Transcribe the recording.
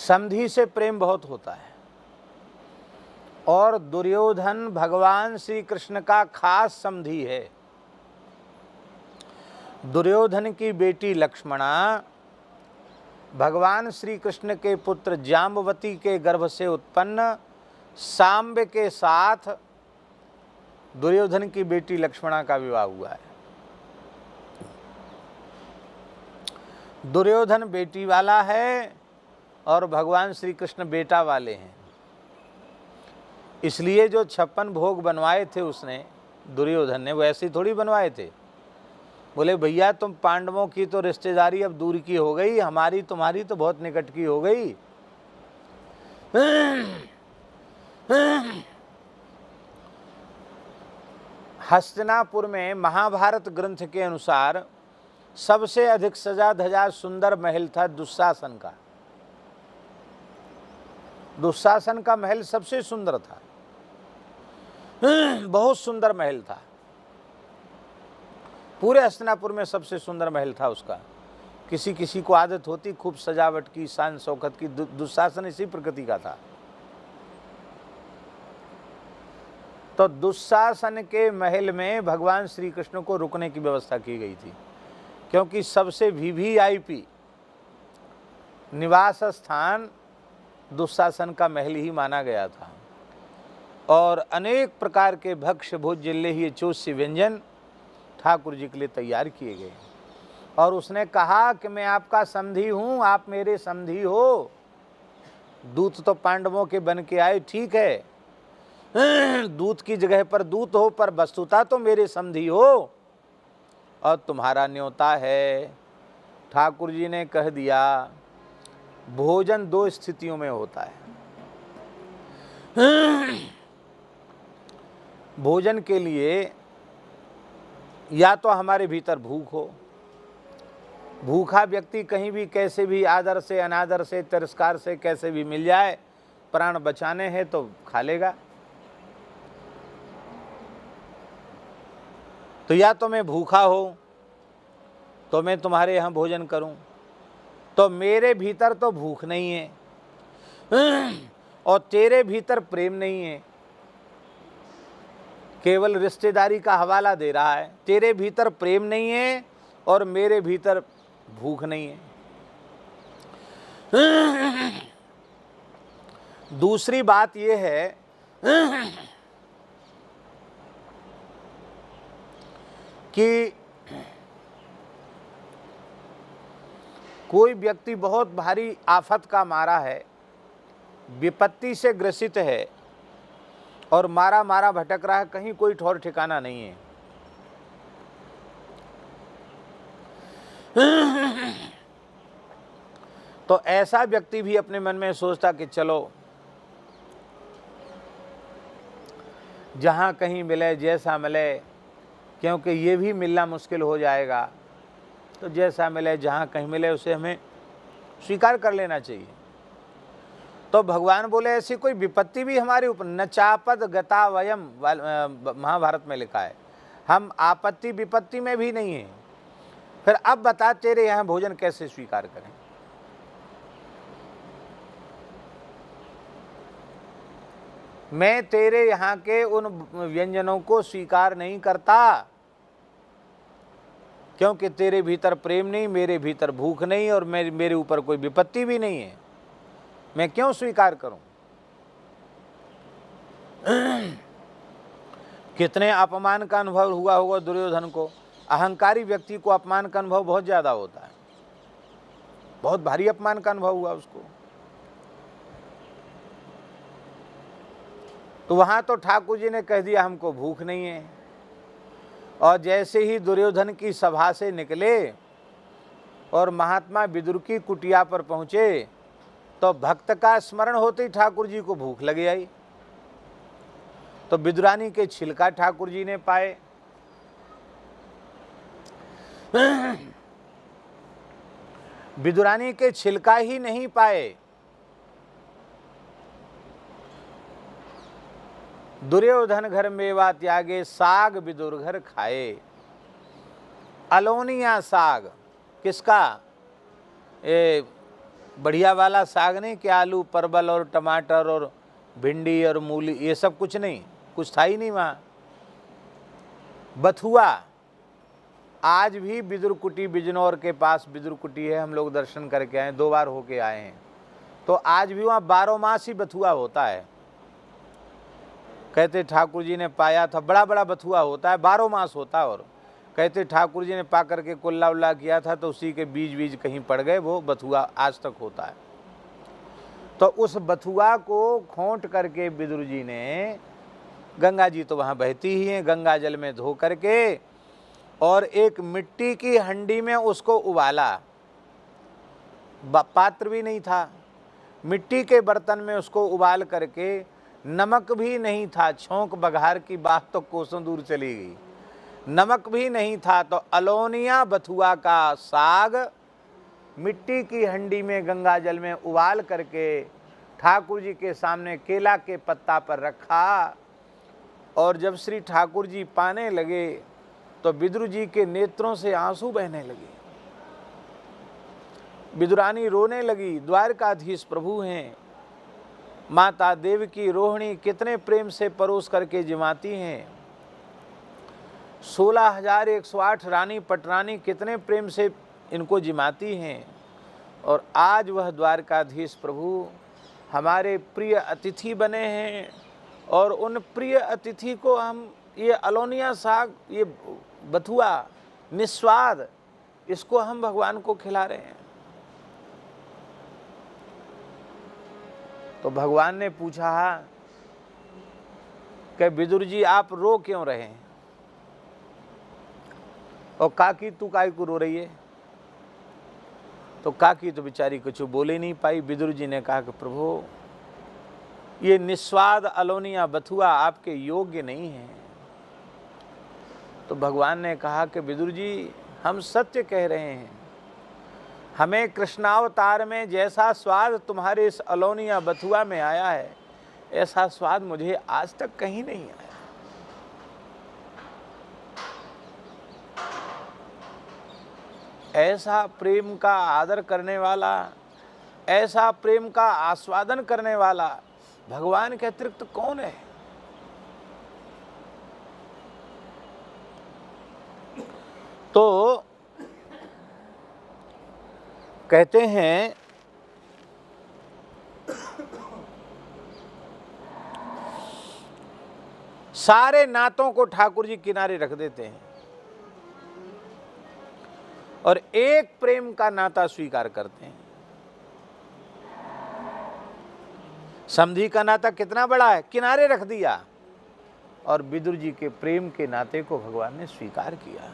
समधी से प्रेम बहुत होता है और दुर्योधन भगवान श्री कृष्ण का खास समधी है। दुर्योधन की बेटी लक्ष्मणा भगवान श्री कृष्ण के पुत्र जाम्बवती के गर्भ से उत्पन्न सांब के साथ दुर्योधन की बेटी लक्ष्मणा का विवाह हुआ है। दुर्योधन बेटी वाला है और भगवान श्री कृष्ण बेटा वाले हैं। इसलिए जो 56 भोग बनवाए थे उसने दुर्योधन ने, वो ऐसे थोड़ी बनवाए थे। बोले भैया तुम पांडवों की तो रिश्तेदारी अब दूर की हो गई, हमारी तुम्हारी तो बहुत निकट की हो गई। हस्तिनापुर में महाभारत ग्रंथ के अनुसार सबसे अधिक सजा धजा सुंदर महल था दुशासन का। दुशासन का महल सबसे सुंदर था, बहुत सुंदर महल था। पूरे हस्तिनापुर में सबसे सुंदर महल था उसका। किसी किसी को आदत होती खूब सजावट की, शान शौकत की। दुशासन इसी प्रकृति का था। तो दुशासन के महल में भगवान श्री कृष्ण को रुकने की व्यवस्था की गई थी, क्योंकि सबसे वीवीआईपी निवास स्थान दुशासन का महल ही माना गया था। और अनेक प्रकार के भक्ष्य भोज्य लेह्य चोष्य व्यंजन ठाकुर जी के लिए तैयार किए गए। और उसने कहा कि मैं आपका समधी हूँ, आप मेरे समधी हो। दूत तो पांडवों के बन के आए, ठीक है, दूत की जगह पर दूत हो, पर वस्तुतः तो मेरे समधी हो और तुम्हारा न्योता है। ठाकुर जी ने कह दिया भोजन 2 स्थितियों में होता है। भोजन के लिए या तो हमारे भीतर भूख हो, भूखा व्यक्ति कहीं भी कैसे भी आदर से अनादर से तिरस्कार से कैसे भी मिल जाए, प्राण बचाने हैं तो खा लेगा। तो या तो मैं भूखा हो तो मैं तुम्हारे यहाँ भोजन करूं, तो मेरे भीतर तो भूख नहीं है और तेरे भीतर प्रेम नहीं है, केवल रिश्तेदारी का हवाला दे रहा है। तेरे भीतर प्रेम नहीं है और मेरे भीतर भूख नहीं है। दूसरी बात यह है कि कोई व्यक्ति बहुत भारी आफत का मारा है, विपत्ति से ग्रसित है और मारा मारा भटक रहा है, कहीं कोई ठौर ठिकाना नहीं है। तो ऐसा व्यक्ति भी अपने मन में सोचता कि चलो जहाँ कहीं मिले जैसा मिले, क्योंकि ये भी मिलना मुश्किल हो जाएगा, तो जैसा मिले जहाँ कहीं मिले उसे हमें स्वीकार कर लेना चाहिए। तो भगवान बोले ऐसी कोई विपत्ति भी हमारे ऊपर न चापद गता वयम, महाभारत में लिखा है, हम आपत्ति विपत्ति में भी नहीं है। फिर अब बता तेरे यहाँ भोजन कैसे स्वीकार करें। मैं तेरे यहाँ के उन व्यंजनों को स्वीकार नहीं करता, क्योंकि तेरे भीतर प्रेम नहीं, मेरे भीतर भूख नहीं और मेरे ऊपर कोई विपत्ति भी नहीं है। मैं क्यों स्वीकार करूं। कितने अपमान का अनुभव हुआ होगा दुर्योधन को। अहंकारी व्यक्ति को अपमान का अनुभव बहुत ज्यादा होता है, बहुत भारी अपमान का अनुभव हुआ उसको। तो वहां तो ठाकुर जी ने कह दिया हमको भूख नहीं है। और जैसे ही दुर्योधन की सभा से निकले और महात्मा विदुर की कुटिया पर पहुंचे, तो भक्त का स्मरण होते ही ठाकुर जी को भूख लग आई। तो विदुरानी के छिलका ठाकुर जी ने पाए। विदुरानी के छिलका ही नहीं पाए, दुर्योधन घर मेवा त्यागे साग विदुर घर खाए। अलोनिया साग किसका, बढ़िया वाला साग नहीं कि आलू परवल और टमाटर और भिंडी और मूली, ये सब कुछ नहीं, कुछ था ही नहीं वहाँ। बथुआ आज भी बिदुरकुटी बिजनौर के पास बिदुरकुटी है, हम लोग दर्शन करके आए, 2 बार होके आए हैं। तो आज भी वहाँ 12 मास ही बथुआ होता है। कहते ठाकुर जी ने पाया था, बड़ा बड़ा बथुआ होता है, 12 मास होता है। और कहते ठाकुर जी ने पा करके कुल्ला उल्ला किया था तो उसी के बीज कहीं पड़ गए, वो बथुआ आज तक होता है। तो उस बथुआ को खोंट करके विदुर जी ने, गंगा जी तो वहाँ बहती ही हैं, गंगा जल में धो करके और एक मिट्टी की हंडी में उसको उबाला। पात्र भी नहीं था, मिट्टी के बर्तन में उसको उबाल करके, नमक भी नहीं था, छौंक बघार की बात तो कोसों दूर चली गई, नमक भी नहीं था। तो अलोनिया बथुआ का साग मिट्टी की हंडी में गंगा जल में उबाल करके ठाकुर जी के सामने केला के पत्ता पर रखा। और जब श्री ठाकुर जी पाने लगे तो विदुर जी के नेत्रों से आंसू बहने लगे, विदुरानी रोने लगी। द्वारकाधीश प्रभु हैं, माता देवकी रोहिणी कितने प्रेम से परोस करके जिमाती हैं। 16,108 रानी पटरानी कितने प्रेम से इनको जिमाती हैं। और आज वह द्वारकाधीश प्रभु हमारे प्रिय अतिथि बने हैं। और उन प्रिय अतिथि को हम ये अलोनिया साग, ये बथुआ निस्वाद, इसको हम भगवान को खिला रहे हैं। तो भगवान ने पूछा कि विदुर जी आप रो क्यों रहे हैं? और काकी तू काय को रो रही है? तो काकी तो बेचारी कुछ बोले नहीं पाई। विदुर जी ने कहा कि प्रभु ये निस्वाद अलोनिया बथुआ आपके योग्य नहीं है। तो भगवान ने कहा कि विदुर जी हम सत्य कह रहे हैं, हमें कृष्णावतार में जैसा स्वाद तुम्हारे इस अलोनिया बथुआ में आया है, ऐसा स्वाद मुझे आज तक कहीं नहीं आया। ऐसा प्रेम का आदर करने वाला, ऐसा प्रेम का आस्वादन करने वाला भगवान के अतिरिक्त कौन है? तो कहते हैं सारे नातों को ठाकुर जी किनारे रख देते हैं और एक प्रेम का नाता स्वीकार करते हैं। समधी का नाता कितना बड़ा है, किनारे रख दिया, और विदुर जी के प्रेम के नाते को भगवान ने स्वीकार किया।